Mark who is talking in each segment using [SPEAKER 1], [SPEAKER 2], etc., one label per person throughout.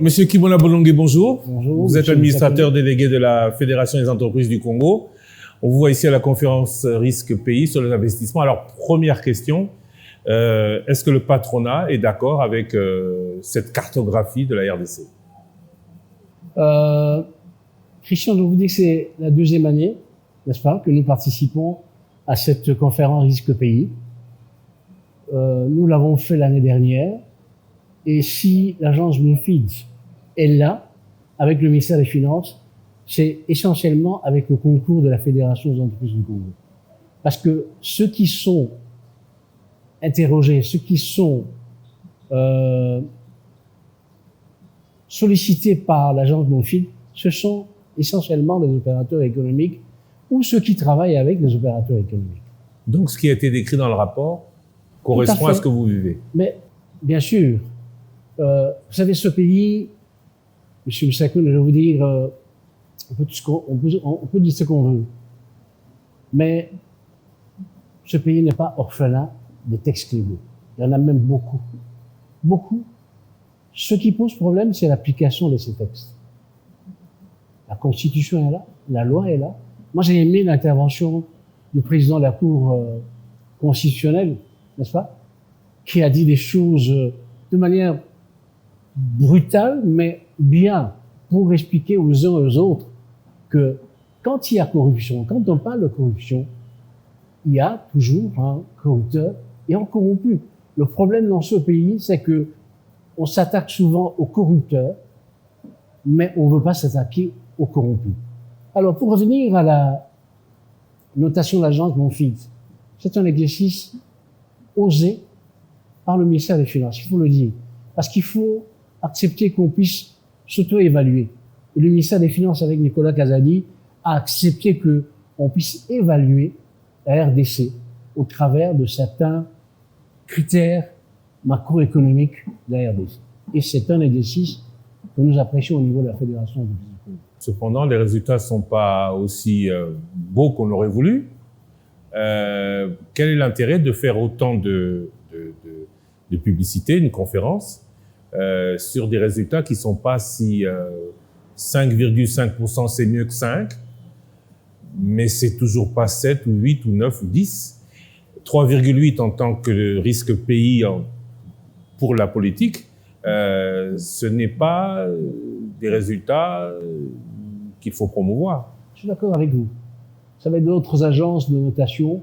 [SPEAKER 1] Monsieur Kibona Bolongue, bonjour.
[SPEAKER 2] Bonjour.
[SPEAKER 1] Vous êtes administrateur délégué de la Fédération des entreprises du Congo. On vous voit ici à la conférence Risque Pays sur les investissements. Alors, première question, est-ce que le patronat est d'accord avec cette cartographie de la RDC?
[SPEAKER 2] Christian, je vous dis que c'est la deuxième année, n'est-ce pas, que nous participons à cette conférence Risque Pays. Nous l'avons fait l'année dernière. Et si l'agence Moonfeed est là, avec le ministère des Finances, c'est essentiellement avec le concours de la Fédération des entreprises du Congo. Parce que ceux qui sont interrogés, ceux qui sont sollicités par l'agence Moonfeed, ce sont essentiellement des opérateurs économiques ou ceux qui travaillent avec des opérateurs économiques.
[SPEAKER 1] Donc, ce qui a été décrit dans le rapport correspond à ce que vous vivez.
[SPEAKER 2] Mais, bien sûr, vous savez, ce pays, M. Mousakoun, je vais vous dire, on peut dire ce qu'on veut, mais ce pays n'est pas orphelin des textes légaux. Il y en a même beaucoup. Beaucoup. Ce qui pose problème, c'est l'application de ces textes. La Constitution est là, la loi est là. Moi, j'ai aimé l'intervention du président de la Cour constitutionnelle, n'est-ce pas, qui a dit des choses de manière brutale, mais bien, pour expliquer aux uns et aux autres que quand il y a corruption, quand on parle de corruption, il y a toujours un corrupteur et un corrompu. Le problème dans ce pays, c'est que on s'attaque souvent aux corrupteurs, mais on ne veut pas s'attaquer aux corrompus. Alors, pour revenir à la notation de l'agence Moonfeed, c'est un exercice osé par le ministère des Finances, il faut le dire, parce qu'il faut accepter qu'on puisse s'auto-évaluer. Et le ministère des Finances, avec Nicolas Kazadi, a accepté qu'on puisse évaluer la RDC au travers de certains critères macroéconomiques de la RDC. Et c'est un exercice que nous apprécions au niveau de la Fédération du Congo.
[SPEAKER 1] Cependant, les résultats ne sont pas aussi beaux qu'on aurait voulu. Quel est l'intérêt de faire autant de publicité, une conférence, sur des résultats qui ne sont pas si 5,5% c'est mieux que 5, mais c'est toujours pas 7 ou 8 ou 9 ou 10. 3,8 en tant que risque pays pour la politique, ce n'est pas des résultats qu'il faut promouvoir.
[SPEAKER 2] Je suis d'accord avec vous. Vous savez, d'autres agences de notation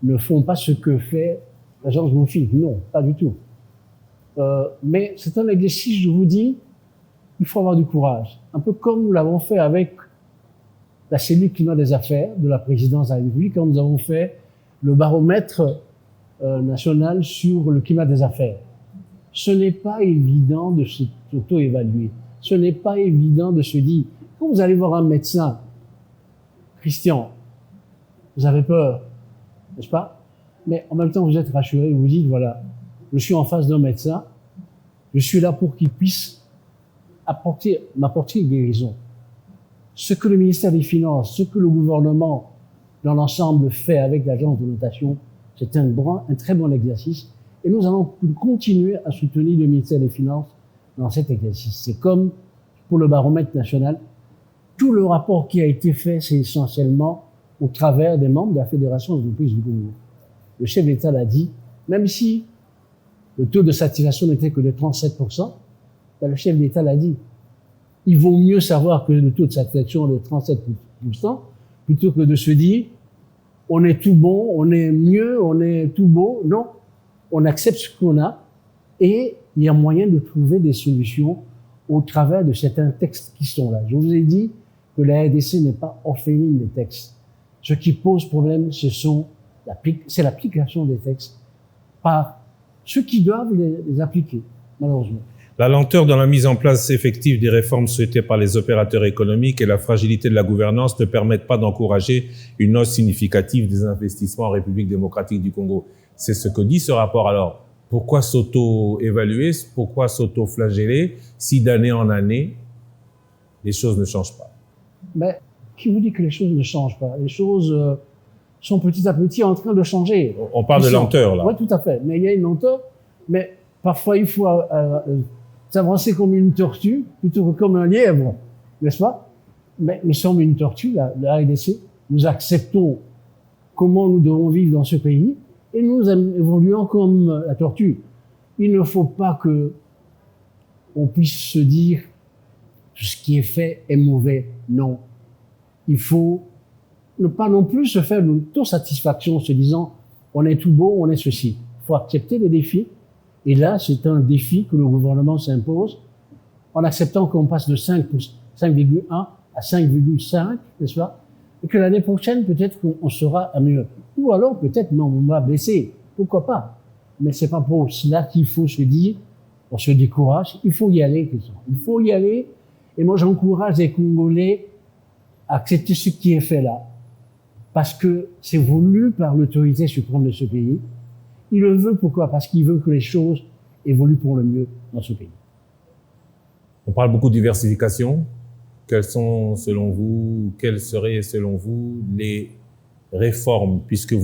[SPEAKER 2] ne font pas ce que fait l'agence Moonfeed. Non, pas du tout. Mais c'est un exercice, je vous dis, il faut avoir du courage. Un peu comme nous l'avons fait avec la cellule climat des affaires de la présidence de la République, quand nous avons fait le baromètre national sur le climat des affaires. Ce n'est pas évident de s'auto-évaluer. Ce n'est pas évident de se dire, quand vous allez voir un médecin, Christian, vous avez peur, n'est-ce pas? Mais en même temps, vous êtes rassuré, vous vous dites, voilà, je suis en face d'un médecin, je suis là pour qu'il puisse m'apporter une guérison. Ce que le ministère des Finances, ce que le gouvernement dans l'ensemble fait avec l'agence de notation, c'est un très bon exercice. Et nous allons continuer à soutenir le ministère des Finances dans cet exercice. C'est comme pour le baromètre national. Tout le rapport qui a été fait, c'est essentiellement au travers des membres de la Fédération des entreprises du Congo. Le chef d'État l'a dit, même si le taux de satisfaction n'était que de 37%, ben le chef d'État l'a dit. Il vaut mieux savoir que le taux de satisfaction est de 37% plutôt que de se dire on est tout bon, on est mieux, on est tout beau. Non, on accepte ce qu'on a et il y a moyen de trouver des solutions au travers de certains textes qui sont là. Je vous ai dit que la RDC n'est pas orpheline des textes. Ce qui pose problème, c'est l'application des textes par ceux qui doivent les appliquer, malheureusement.
[SPEAKER 1] La lenteur dans la mise en place effective des réformes souhaitées par les opérateurs économiques et la fragilité de la gouvernance ne permettent pas d'encourager une hausse significative des investissements en République démocratique du Congo. C'est ce que dit ce rapport. Alors, pourquoi s'auto-évaluer? Pourquoi s'auto-flageller si d'année en année, les choses ne changent pas?
[SPEAKER 2] Mais qui vous dit que les choses ne changent pas? Les choses sont petit à petit en train de changer.
[SPEAKER 1] On parle de lenteur, là.
[SPEAKER 2] Oui, tout à fait. Mais il y a une lenteur. Mais parfois, il faut s'avancer comme une tortue plutôt que comme un lièvre, n'est-ce pas? Mais nous sommes une tortue, la RDC. Nous acceptons comment nous devons vivre dans ce pays et nous évoluons comme la tortue. Il ne faut pas que on puisse se dire tout ce qui est fait est mauvais. Non. Il faut ne pas non plus se faire une autosatisfaction en se disant on est tout beau, on est ceci. Il faut accepter les défis. Et là, c'est un défi que le gouvernement s'impose en acceptant qu'on passe de 5,1 à 5,5, n'est-ce pas? Et que l'année prochaine, peut-être qu'on sera à mieux. Ou alors, peut-être, non, on va baisser. Pourquoi pas? Mais c'est pas pour cela qu'il faut se dire, on se décourage. Il faut y aller, Christian. Il faut y aller. Et moi, j'encourage les Congolais à accepter ce qui est fait là. Parce que c'est voulu par l'autorité suprême de ce pays. Il le veut, pourquoi? Parce qu'il veut que les choses évoluent pour le mieux dans ce pays.
[SPEAKER 1] On parle beaucoup de diversification. Quelles sont, selon vous, quelles seraient, selon vous, les réformes, puisque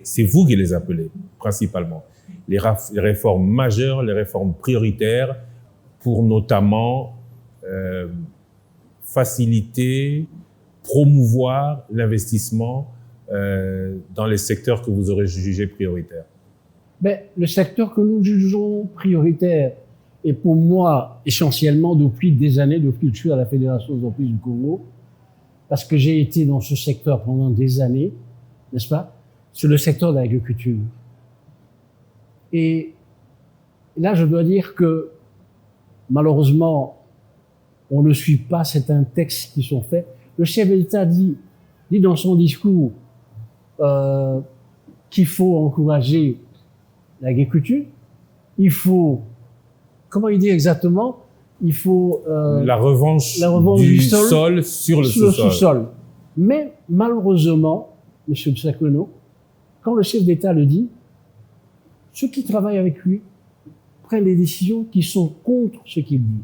[SPEAKER 1] c'est vous qui les appelez, principalement, les réformes majeures, les réformes prioritaires, pour notamment faciliter, promouvoir l'investissement dans les secteurs que vous aurez jugés prioritaires?
[SPEAKER 2] Ben, le secteur que nous jugeons prioritaire, et pour moi, essentiellement depuis des années, depuis que je suis à la Fédération des entreprises du Congo, parce que j'ai été dans ce secteur pendant des années, n'est-ce pas? C'est le secteur de l'agriculture. Et là, je dois dire que, malheureusement, on ne suit pas certains textes qui sont faits. Le chef de l'État dit dans son discours qu'il faut encourager l'agriculture, il faut, comment il dit exactement? Il faut
[SPEAKER 1] la revanche du sol sur le sous-sol.
[SPEAKER 2] Mais malheureusement, Monsieur Sakono, quand le chef d'État le dit, ceux qui travaillent avec lui prennent des décisions qui sont contre ce qu'il dit.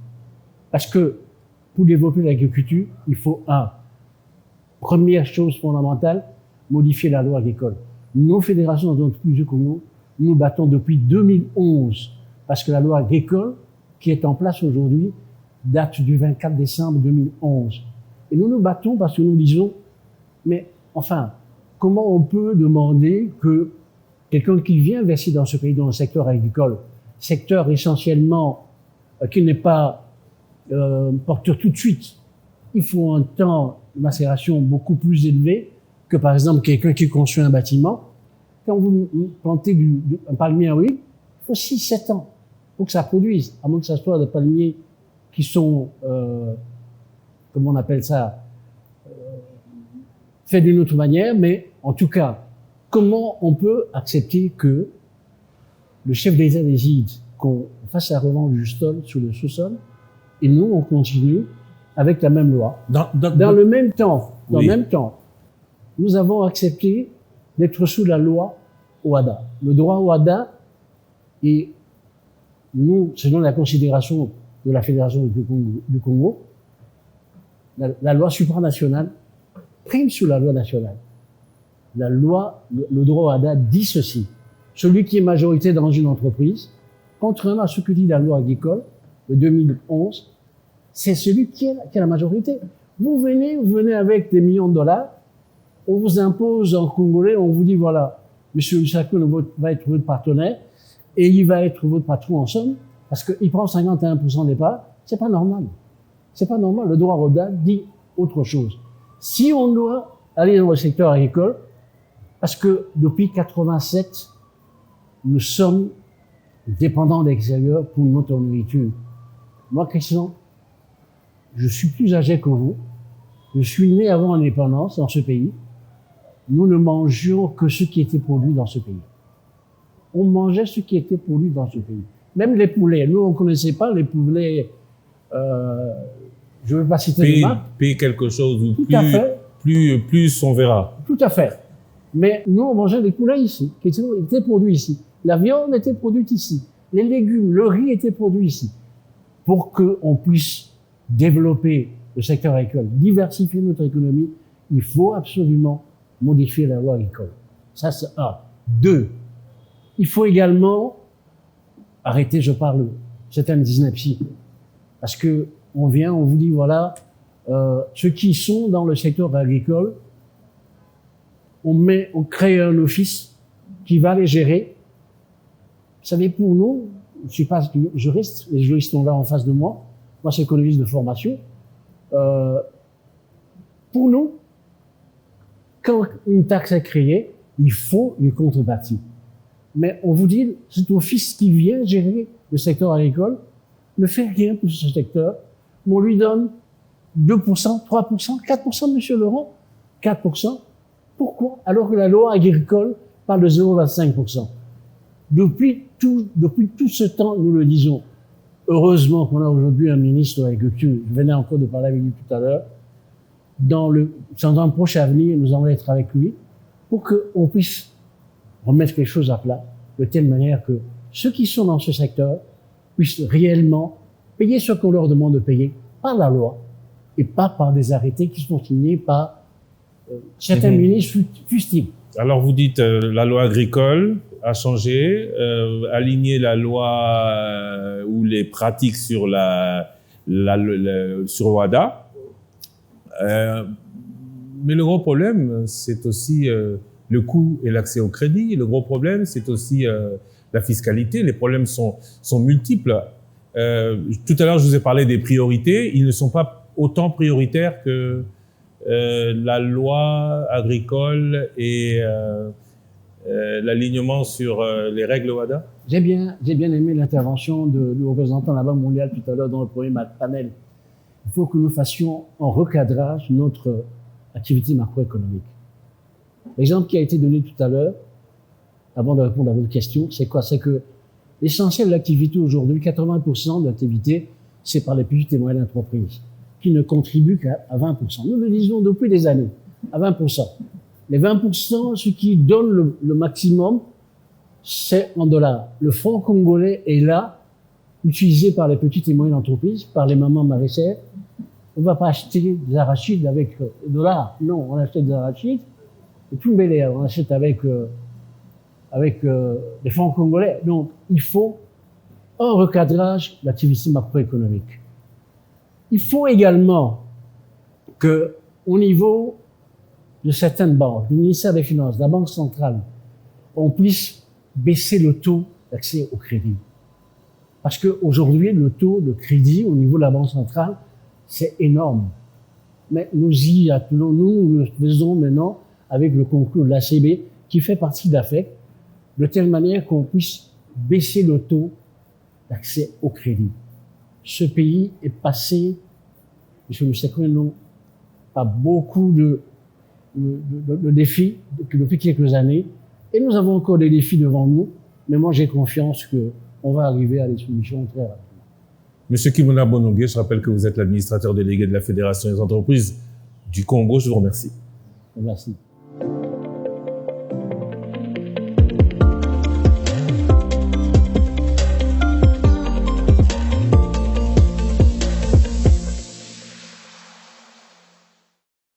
[SPEAKER 2] Parce que pour développer l'agriculture, il faut première chose fondamentale, modifier la loi agricole. Nos fédérations d'entreprises du Congo, nous battons depuis 2011 parce que la loi agricole qui est en place aujourd'hui date du 24 décembre 2011. Et nous nous battons parce que nous disons, mais enfin, comment on peut demander que quelqu'un qui vient investir dans ce pays, dans le secteur agricole, secteur essentiellement qui n'est pas porteur tout de suite, il faut un temps de macération beaucoup plus élevé que par exemple quelqu'un qui construit un bâtiment. Quand vous plantez un palmier à huile, il faut 6-7 ans pour que ça produise, à moins que ça soit des palmiers qui sont, comment on appelle ça, faits d'une autre manière, mais en tout cas, comment on peut accepter que le chef d'État décide qu'on fasse la revanche du sol sur le sous-sol, et nous, on continue avec la même loi. Dans le même temps, nous avons accepté d'être sous la loi OHADA. Le droit OHADA, et nous, selon la considération de la Fédération du Congo, la loi supranationale prime sur la loi nationale. La loi, le droit OHADA dit ceci. Celui qui est majorité dans une entreprise, contrairement à ce que dit la loi agricole de 2011, c'est celui qui a la majorité. Vous venez avec des millions de dollars, on vous impose en congolais, on vous dit voilà, Monsieur Lusaku va être votre partenaire et il va être votre patron en somme parce qu'il prend 51% des parts. C'est pas normal. C'est pas normal. Le droit OHADA dit autre chose. Si on doit aller dans le secteur agricole, parce que depuis 87, nous sommes dépendants de l'extérieur pour notre nourriture. Moi, Christian, je suis plus âgé que vous. Je suis né avant l'indépendance dans ce pays. Nous ne mangions que ce qui était produit dans ce pays. On mangeait ce qui était produit dans ce pays. Même les poulets. Nous, on ne connaissait pas les poulets. Je ne veux pas citer les marques.
[SPEAKER 1] Payer quelque chose ou
[SPEAKER 2] Tout
[SPEAKER 1] plus on verra.
[SPEAKER 2] Tout à fait. Mais nous, on mangeait des poulets ici, qui étaient produits ici. La viande était produite ici. Les légumes, le riz était produit ici. Pour qu'on puisse développer le secteur agricole, diversifier notre économie, il faut absolument modifier la loi agricole. Ça, c'est un. 2. Il faut également arrêter, je parle, c'est un 19 ici, Parce que on vient, on vous dit, voilà, ceux qui sont dans le secteur agricole, on crée un office qui va les gérer. Vous savez, pour nous, je suis pas juriste, les juristes sont là en face de moi. Moi, c'est économiste de formation. Pour nous, quand une taxe est créée, il faut une contrepartie. Mais on vous dit, cet office qui vient gérer le secteur agricole ne fait rien pour ce secteur. On lui donne 2%, 3%, 4%, monsieur Laurent, 4%. Pourquoi? Alors que la loi agricole parle de 0,25%. Depuis tout ce temps, nous le disons. Heureusement qu'on a aujourd'hui un ministre de l'Agriculture. Je venais encore de parler avec lui tout à l'heure. Dans le prochain avenir, nous allons être avec lui pour qu'on puisse remettre les choses à plat de telle manière que ceux qui sont dans ce secteur puissent réellement payer ce qu'on leur demande de payer par la loi et pas par des arrêtés qui sont signés par certains ministres fustiges.
[SPEAKER 1] Alors vous dites la loi agricole a changé, aligner la loi ou les pratiques sur sur WADA. Mais le gros problème, c'est aussi le coût et l'accès au crédit. Le gros problème, c'est aussi la fiscalité. Les problèmes sont multiples. Tout à l'heure, je vous ai parlé des priorités. Ils ne sont pas autant prioritaires que la loi agricole et l'alignement sur les règles WADA.
[SPEAKER 2] J'ai bien aimé l'intervention du représentant de la Banque mondiale tout à l'heure dans le premier panel. Il faut que nous fassions un recadrage de notre activité macroéconomique. L'exemple qui a été donné tout à l'heure, avant de répondre à votre question, c'est quoi? C'est que l'essentiel de l'activité aujourd'hui, 80% de l'activité, c'est par les petites et moyennes entreprises, qui ne contribuent qu'à 20%. Nous le disons depuis des années, à 20%. Les 20%, ce qui donne le maximum, c'est en dollars. Le franc congolais est là, utilisé par les petites et moyennes entreprises, par les mamans maraîchères. On ne va pas acheter des arachides avec des dollars. Non, on achète des arachides, et tout mêlé, on achète avec les francs congolais. Donc, il faut un recadrage de l'activité macroéconomique. Il faut également que, au niveau de certaines banques, du ministère des Finances, de la Banque centrale, on puisse baisser le taux d'accès au crédit. Parce qu'aujourd'hui, le taux de crédit au niveau de la Banque centrale, c'est énorme. Mais nous y attelons, nous le faisons maintenant avec le concours de l'ACB, qui fait partie d'AFEC, de telle manière qu'on puisse baisser le taux d'accès au crédit. Ce pays est passé, M. Moussakouenou, par beaucoup de défis depuis quelques années, et nous avons encore des défis devant nous, mais moi j'ai confiance qu'on va arriver à des solutions très rapidement.
[SPEAKER 1] Monsieur Kimona Bonongue, je rappelle que vous êtes l'administrateur délégué de la Fédération des entreprises du Congo. Je vous remercie.
[SPEAKER 2] Merci.